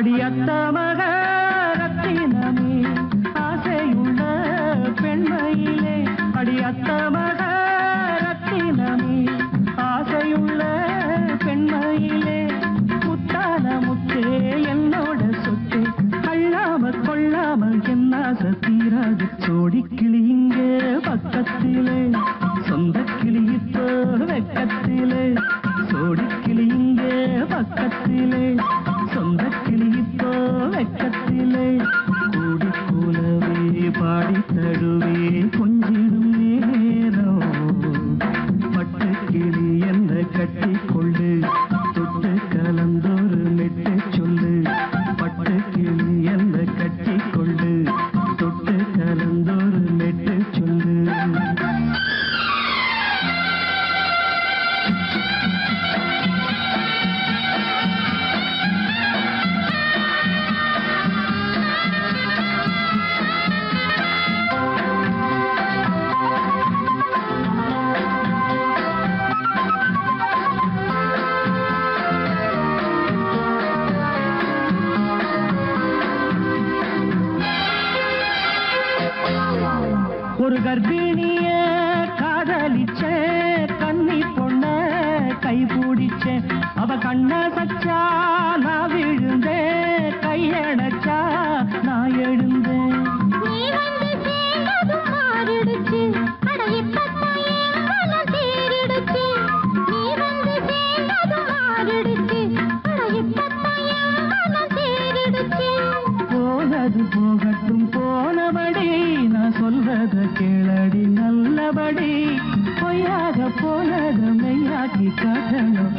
அடியத்த மக ரத்தினமே ஆசையுள்ள பெண்மையிலே அடியத்த மக ரத்தினமே ஆசையுள்ள பெண்மையிலே முத்தான முத்தே என்னோட சொத்து அள்ளாம கொள்ளாம என்ன தீராது சோடிக்கிளி இங்கே பக்கத்திலே சொந்த கிளி இப்போ வெக்கத்திலே சோடிக்கிளி இங்கே பக்கத்திலே சொந்த கிளி இப்போ வெக்கத்திலே கூடி கூலவே பாடி தழுவே கொஞ்சிடும் நேரம் பட்டு கிளி என்ன கட்டி கொள்ளு தொட்டு கலந்தொரு மெட்டு சொல்லு பட்டு கிளி என்ன கட்டி கொள்ளு தொட்டு கலந்தொரு மெட்டு சொல்லு ஒரு கர்ப்பிணிய காதலிச்ச கன்னி பொண்ண கைபிடிச்ச அவ கண்ண சச்சா நான் விழுந்தேன் கையடைச்சா நான் எழுந்தேன் போனது போகட்டும் போனபடி நான் சொல்றத கேளடி நல்லபடி பொய்யாக போனது மெய்யாக்கி காட்டணும்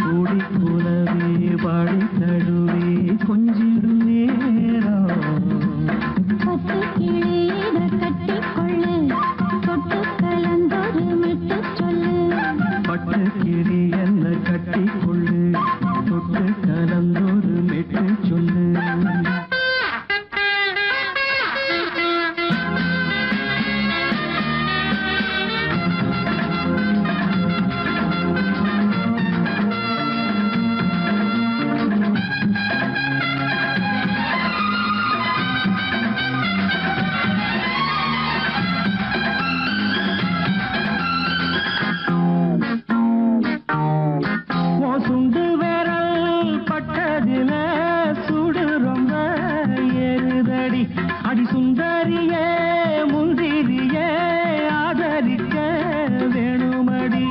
கூடி கூலவே பாடி தழுவே கொஞ்சிடும் நேரம் பத்து கிளியிட கட்டி கொள்ளு தொட்டு கலந்தொரு மெட்டு சொல்லு பட்டு கிளி என்ன கட்டி கொள்ளு தொட்டு கலந்தொரு மெட்டு சொல்லு சுண்டு விரல் பட்டதில சுடு ரொம்ப ஏறுதடி அடி சுந்தரியே முந்திரியே ஆதரிக்க வேணுமடி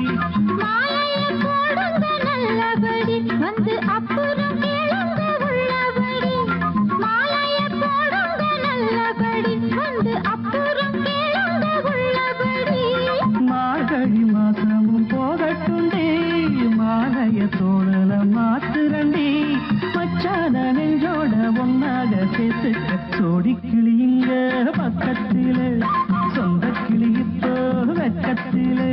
நல்லபடி வந்து அப்புறம் கேளுங்க உள்ளபடி மாலைய போடுங்க நல்லபடி வந்து அப்புறம் கேளுங்க உள்ளபடி மார்கழி மாசமும் போகட்டுண்டி மாலைய தோழல மாத்துரண்டி மச்சான நெஞ்சோட ஒன்னாக சேர்த்துக்க சோடி கிளி இங்க பக்கத்திலே சொந்த கிளி இப்போ வெக்கத்திலே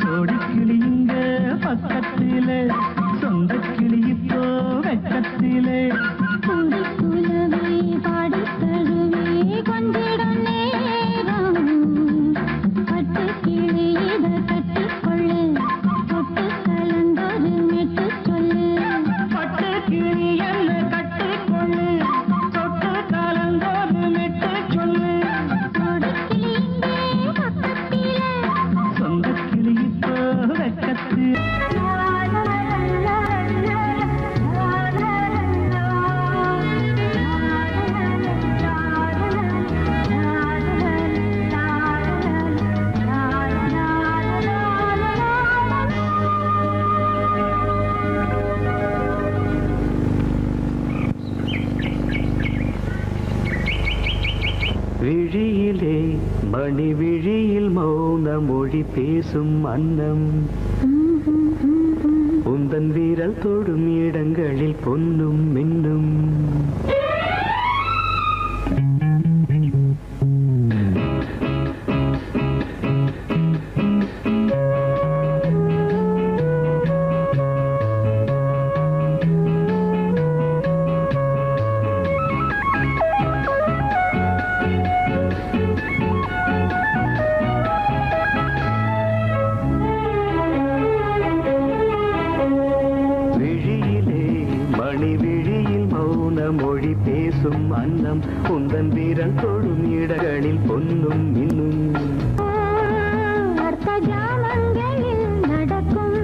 சோடி கிளி இங்க பக்கத்திலே சொந்த கிளி இப்போ வெக்கத்திலே கூடி கூலவே பாடி தழுவே கொஞ்சிடும் நேரம் பட்டு கிளியிட கட்டி கொள்ளு தொட்டு கலந்தொரு மெட்டு சொல்லு பட்டு கிளி என்ன கட்டி கொள்ளு தொட்டு கலந்தொரு மெட்டு சொல்லு கூடி கிளி இங்கே பக்கத்திலே சொந்த கிளி இப்போ வெக்கத்திலே விழியிலே மணி விழியில் மௌன மொழி பேசும் அன்னம் உந்தன் வீரல் தொடும் இடங்களில் பொன்னும் மின்னும் மௌன மொழி பேசும் அன்னம் உந்தன் வீரன் தொடும் இடங்களில் பொன்னும் இன்னும் அர்த்த ஜாமங்களில் நடக்கும்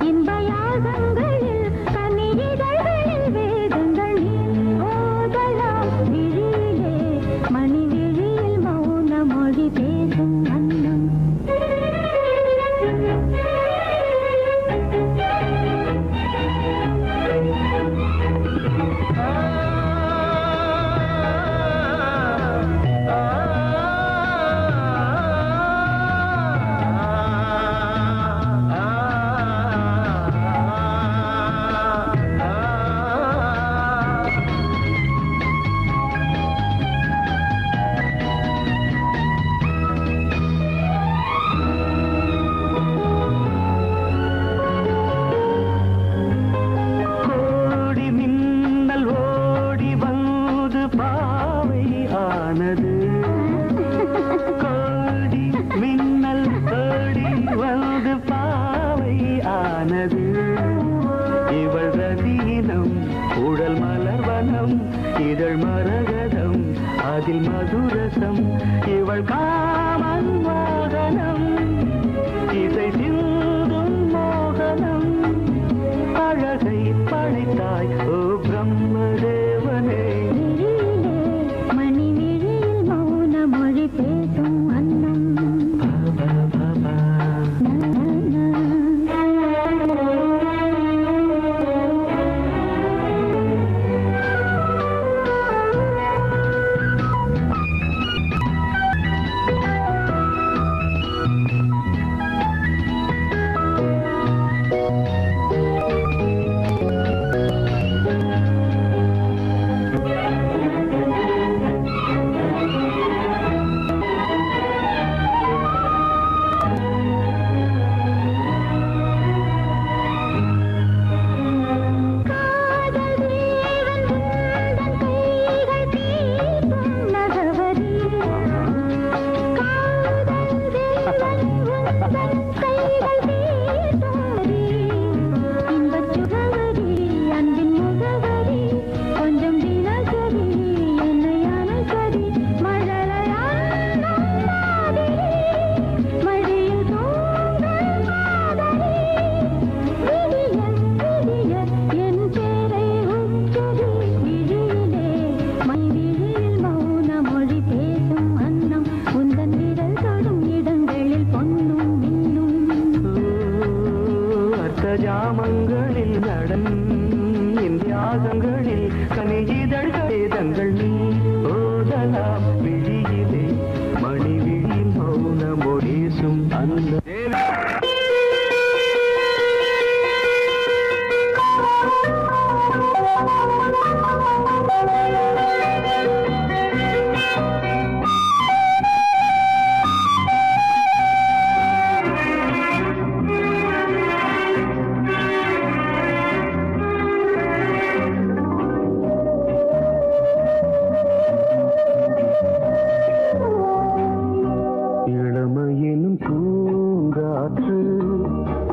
இன்ப யாகங்களில் கனிதழ்களில் வேதங்கள் நீ ஓதலாம் விழியிலே மணி விழியில் மௌன மொழி பேசும் அன்னம் இதழ் மரகதம் அதில் மதுரசம் இவள் காமன் மோகனம் இசை சிந்தும் மோகனம் அழகை படைத்தாய் ஓ பிரம்மதேவனே மணி விழியில் மௌன மொழி பேசும் அன்னம் ஜாமங்களில் நடன் இந்தியாசங்களில் கனிதழ்களே தங்கள் நீ ஓதலாம் விழியிலே மணி விழியில் மௌன மொழிசும் அந்த இளமையினும் பூங்காற்று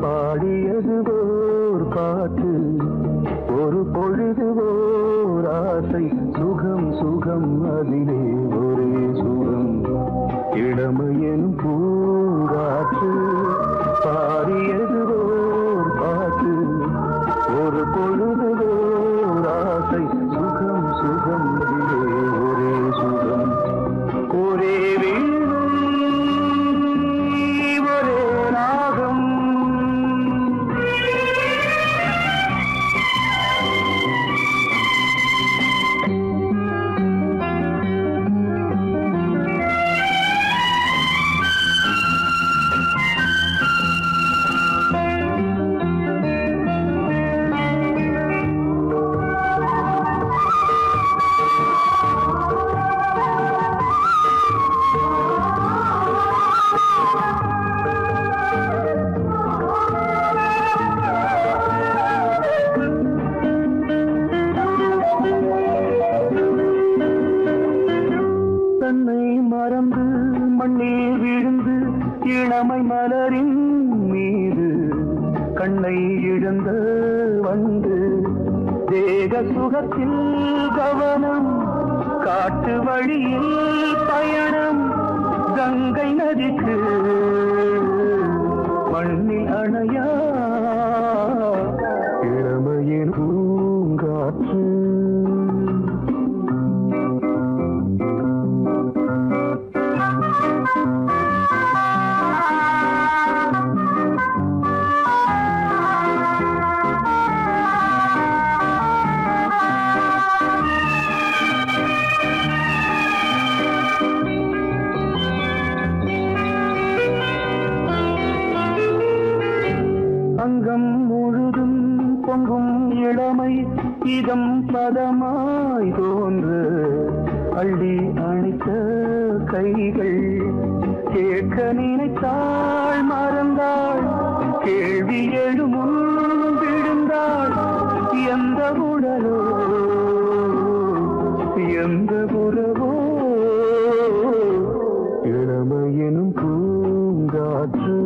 பாடியது ஓர் பாட்டு ஒரு பொழுது ஓர் ஆசை சுகம் சுகம் அதிலே ஒரே சுகம் இளமையினும் பூங்காற்று பாடியது ஓர் பாட்டு ஒரு பொழுது ஓர் ஆசை சுகம் சுகம் அதிலே ஒரே சுகம் ஒரே சுகத்தில் கவனம் காட்டு வழியில் பயணம் கங்கை நதிக்கு மண்ணில் அணையா இளமையின் பூங்காற்று அங்கம் முழுதும் பொங்கும் இளமை இதம் பதமாய் தோன்று அள்ளி அணைத்த கைகள் கேட்க நினைத்தாள் மறந்தாள் கேள்வி எழுமுன் விழுந்தாள் எந்த உடலோ எந்த உறவோ இளமையெனும் பூங்காற்று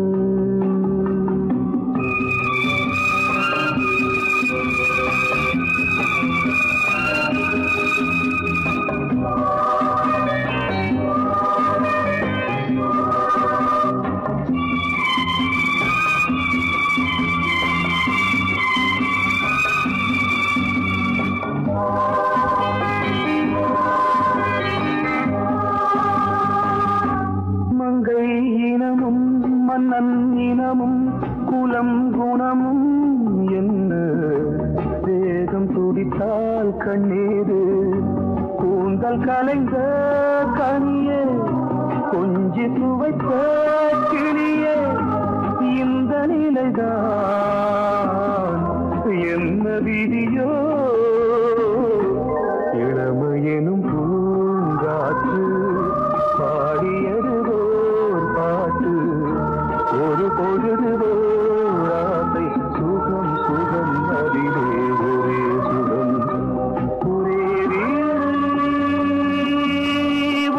மங்கை இனமும் மன்னன் இனமும் குலம் குணமும் என்ன வேகம் துடித்தால் கண்ணீரு கூந்தல் கலைந்த கனியே கொஞ்சி துவைத்த கிளியே இந்த நிலைதான் என்ன விதியோ இளமையெனும் பூங்காற்று பாடியதுவோர் பாட்டு ஒரு பொழுதுவோர் ஆசை சுகம் சுகம் அதிலே ஒரே சுகம் ஒரே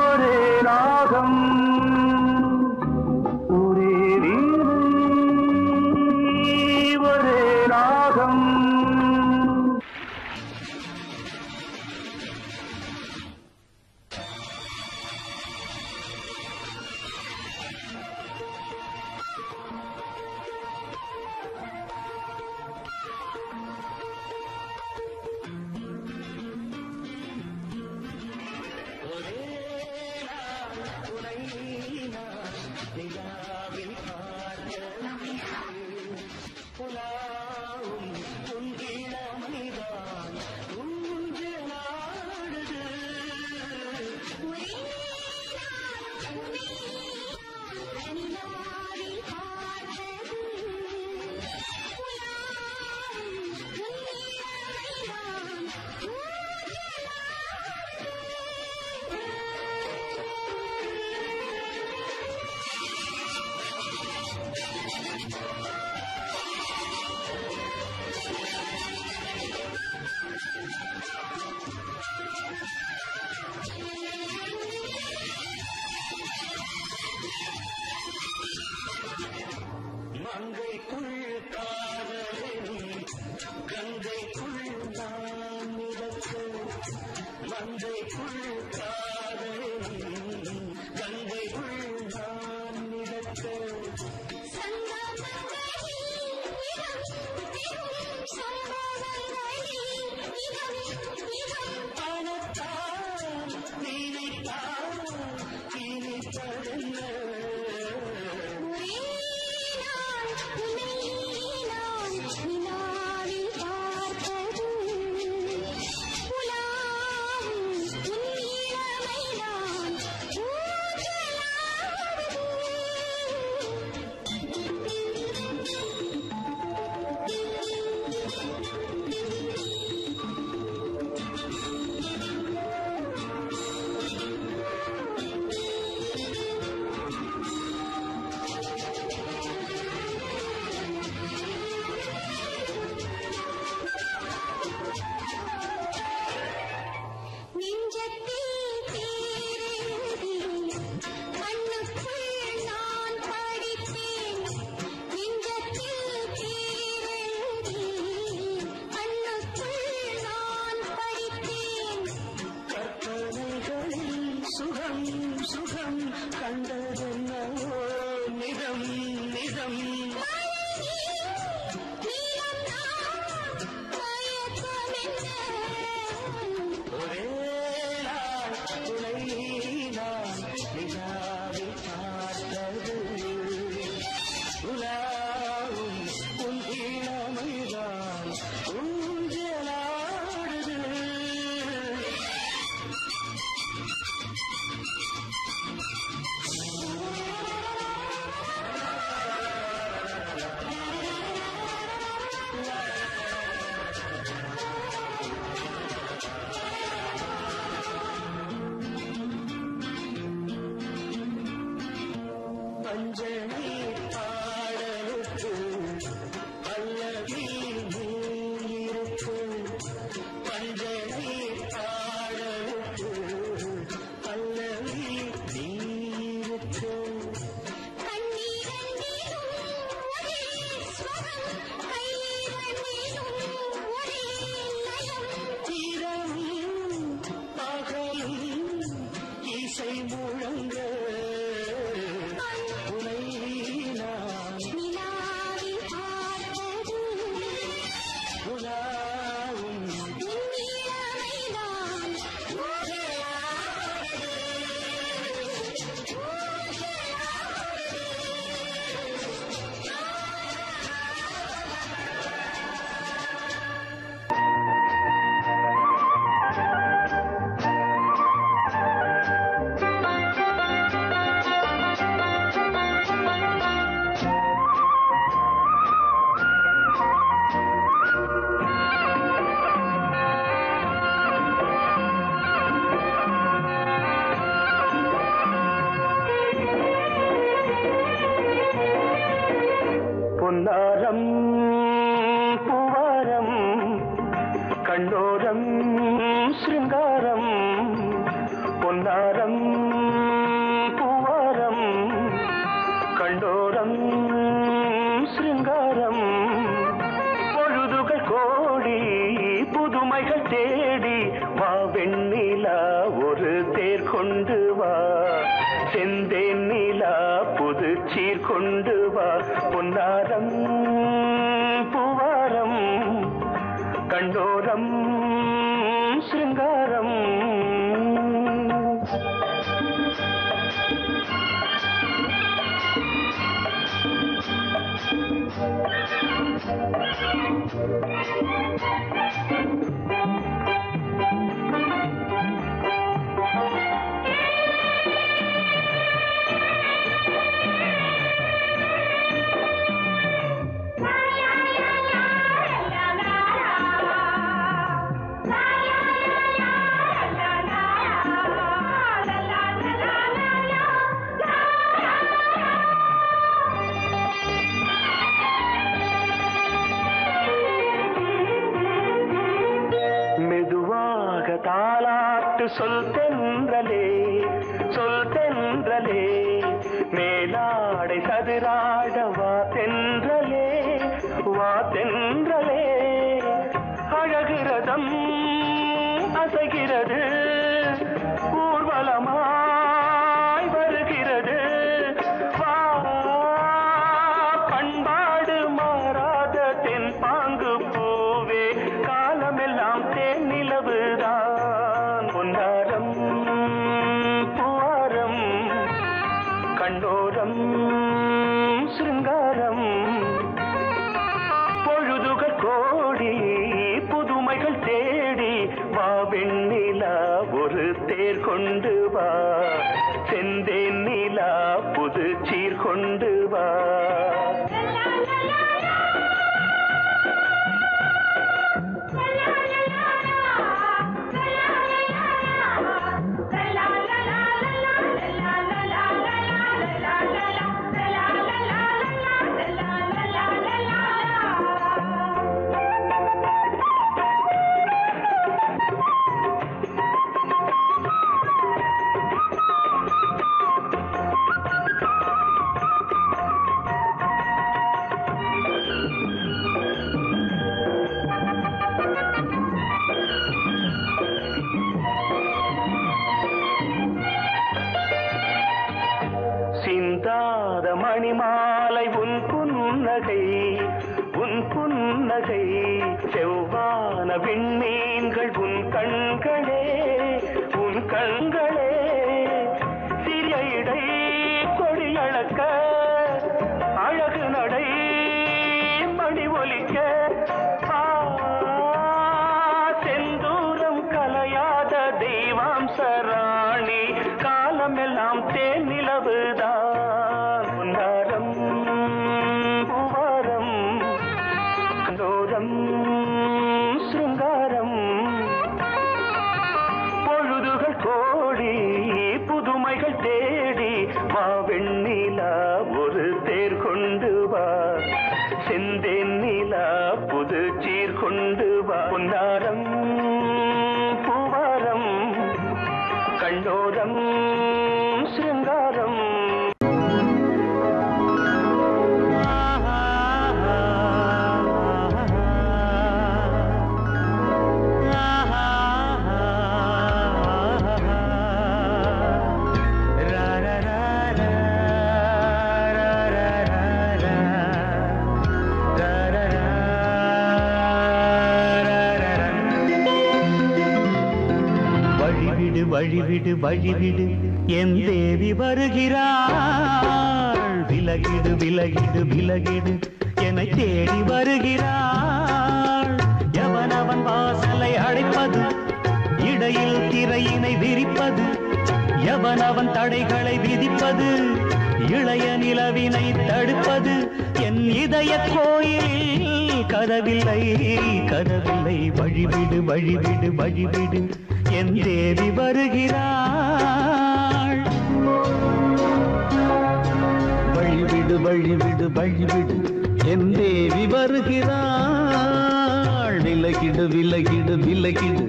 ஒரே ராகம் ஒரே ஒரே ராகம் ஒரே நாள் உனை நான் நிலாவில் பார்த்தது உலாவும் உன் இளமைதான் ஊஞ்சலாடுது. பஞ்சனை பாடலுக்கு பல்லவி நீருக்கு பஞ்சனை பாடலுக்கு பல்லவி நீருக்கு இரவும் பகலும் இசை முழங்க உனை நான் உலாவும் பொன்னாரம் பூவாரம் கண்ணோரம் சிருங்காரம் பொன்னாரம் பூவாரம் கண்ணோரம் சிருங்காரம் பொழுதுகள் கோடி புதுமைகள் தேடி வா வெண்ணிலா ஒரு தேர் கொண்டு வா செந்தேன் நிலா புது சீர் கொண்டு வா பொன்னாரம் பூவாரம் கண்டோரம் சிருங்காரம் தாலாட்டு சொல் தென்றலே மேலாடை சதுராட வா தென்றலே அழகிறதம் அசைகிறது ஊர்வலமாய் வருகிறது வா பண்பாடு மாறாத தென் பாங்கு பூவே காலமெல்லாம் தேன் நிலவுதான் பொன்னாரம் பூவாரம் கண்ணோரம் சிருங்காரம் பொழுதுகள் கோடி புதுமைகள் தேடி வா வெண்ணிலா ஒரு தேர் கொண்டு வா செந்தேன் நிலா புது சீர் கொண்டு வா சிந்தாத மணிமாலை உன் புன்னகை செவ்வான விண்ணே மீன்கள் உன் கண்களே உன் கண்களே சிறிய இடை கொடியளக்க அழகு நடை மணி ஒலிக்க செந்தூரம் கலையாத தெய்வாம்சராணி காலமெல்லாம் தேன் நிலவுதான் உன்னாரம் பூவாரம் கண்டோரம் சிருங்காரம் பொழுதுகள் கோடி புதுமைகள் தேடி வா வெண்ணிலா ஒரு தேர் கொண்டு வா செந்தேன் நிலா புது சீர் கொண்டு வா பொன்னாரம் பூவாரம் கண்டோரம் சிருங்காரம் வழிவிடு வழிவிடு என் தேவி வருகிறாள் விலகிடு விலகிடு விலகிடு என்னை தேடி வருகிறாள் எவனவன் வாசலை அடைப்பது இடையில் திரையினை விரிப்பது எவனவன் தடைகளை விதிப்பது இளைய நிலவினை தடுப்பது என் இதய கோயிலில் கதவில்லை கதவில்லை வழிவிடு வழிவிடு வழிவிடு என் தேவி வருகிறாள் வழிவிடு வழிவிடு வழிவிடு என் தேவி வருகிறாள் விலகிடு விலகிடு விலகிடு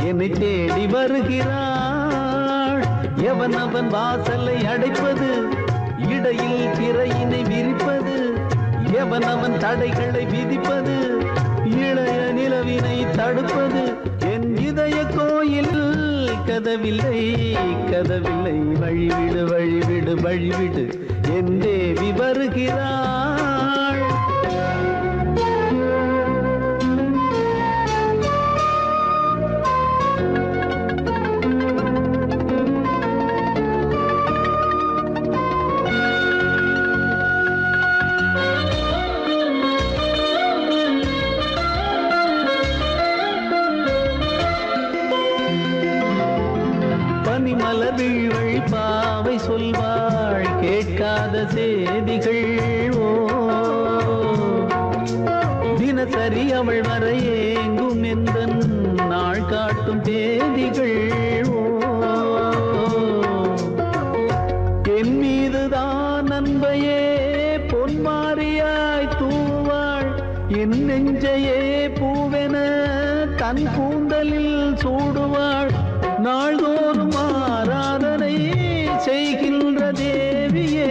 என்னை தேடி வருகிறாள் எவனவன் வாசலை அடைப்பது இடையில் திரையினை விரிப்பது எவனவன் தடைகளை விதிப்பது இளைய நிலவினை தடுப்பது என் இதய கோயில் கதவில்லை கதவில்லை வழிவிடு வழிவிடு வழிவிடு என் தேவி வருகிறாள் மலர்விழ் பாவை சொல்வாள் கேட்காத செய்திகள் ஓ தினசரி அவள் வர ஏங்கும் எந்த நாள் காட்டும் தேதிகள் ஓ என் மீதுதான் அன்பையே பொன்மாரியாய் தூவாள் என் நெஞ்சையே பூவென தன் கூந்தலில் சூடுவாள் நாள்தோறும் ஆராதனை செய்கின்ற தேவியே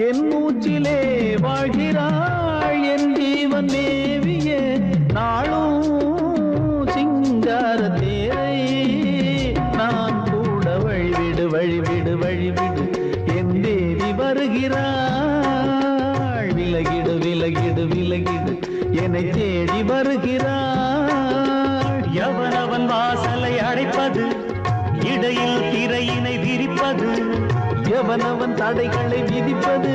என் மூச்சிலே வாழ்கிறாள் என் ஜீவன் தேவியே நாளும் சிங்கார தேரை நான் கூட வழிவிடு வழிவிடு வழிவிடு என் தேவி வருகிறாள் விலகிடு விலகிடு விலகிடு என்னை தேடி வருகிறாள் எவனவன் வாசலை அடைப்பது இடையில் திரையினை விரிப்பது எவனவன் தடைகளை விதிப்பது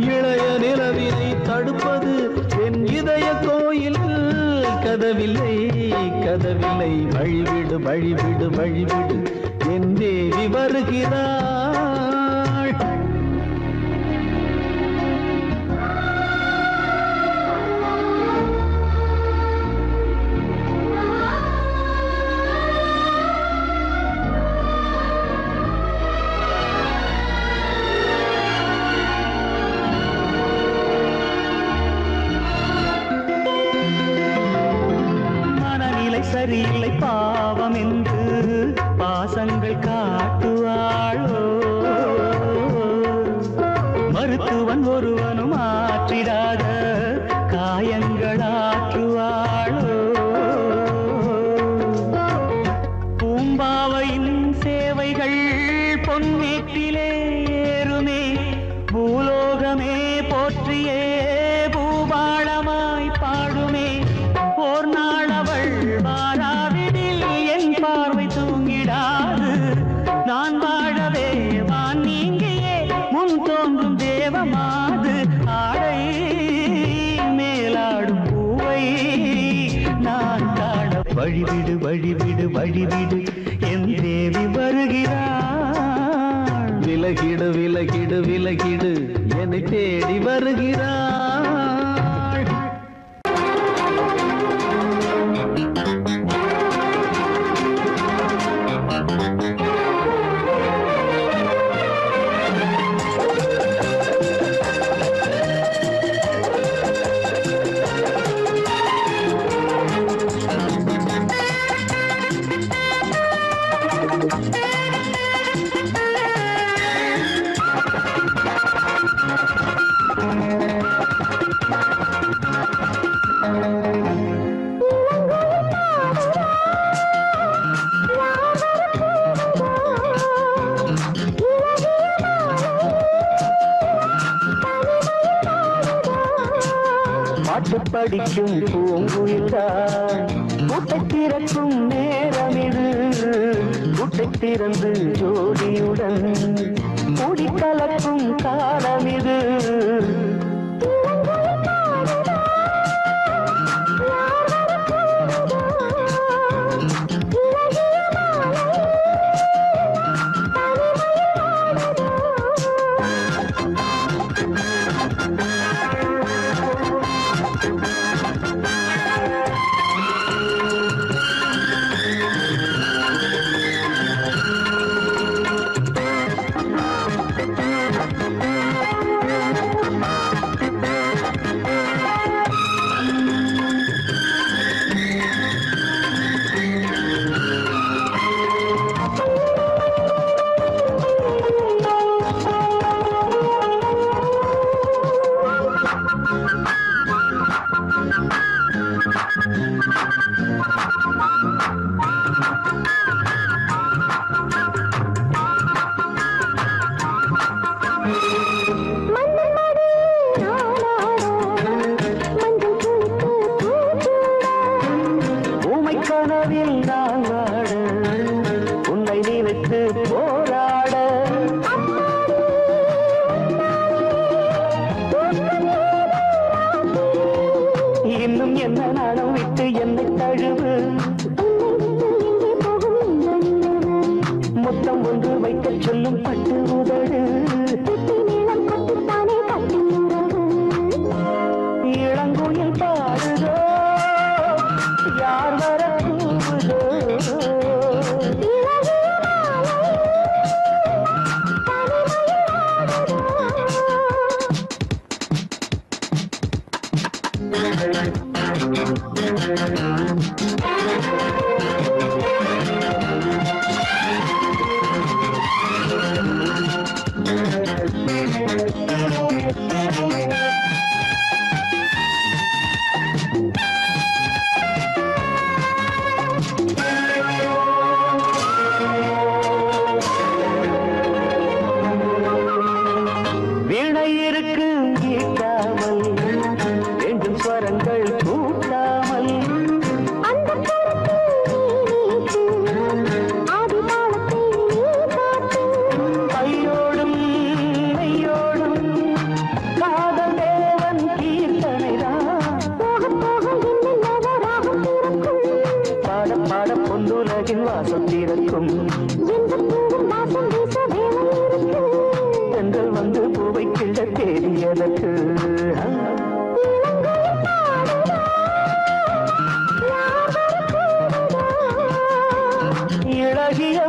இளைய நிலவினை தடுப்பது என் இதய கோயில் கதவில்லை கதவில்லை வழிவிடு வழிவிடு வழிவிடு என் தேவி வருகிறாள் சரியில்லை பாவம் என்று பாசங்கள் காட்டுவாளோ மருத்துவன் ஒருவனும் ஆற்றிடாத காயங்களாற்றுவாளோ பூம்பாவையின் சேவைகள் பொன்னேட்டிலே ஏறுமே பூலோகமே போற்றியே பூபாளமாய் பாடுமே ஓர் நாள் அவள் வாரா வழிவிடு வழிவிடு என் தேவி வருகிறாள். விலகிடு விலகிடு விலகிடு என்னை தேடி வருகிறாள். பாட்டு படிக்கும் பூங்குயில்தான் கூட்டை திறக்கும் நேரமிது. கூட்டை திறந்து ஜோடியுடன் கூடி கலக்கும் காலமிது. கனவில் நான் வாட உன்னை நினைத்து போராட இன்னும் என்ன நாடம் விட்டு என்னை தழுவு. முத்தம் ஒன்று வைக்க சொல்லும் பட்டு உதடு. இளங்குயில் பாடுதோ யார் வர கூவுதோ. வீணை இருக்கு ஈட்டாமல் வேண்டும் ஸ்வரங்கள் கூட்டாமல் கையோடும் மெய்யோடும் காதல் தேவன் கீர்த்தனைதான். பாட பாட பொன்னுலகின் வாசம் திறக்கும். தென்றல் வந்து பூவை கிள்ள தேடியதற்கு. இளகிய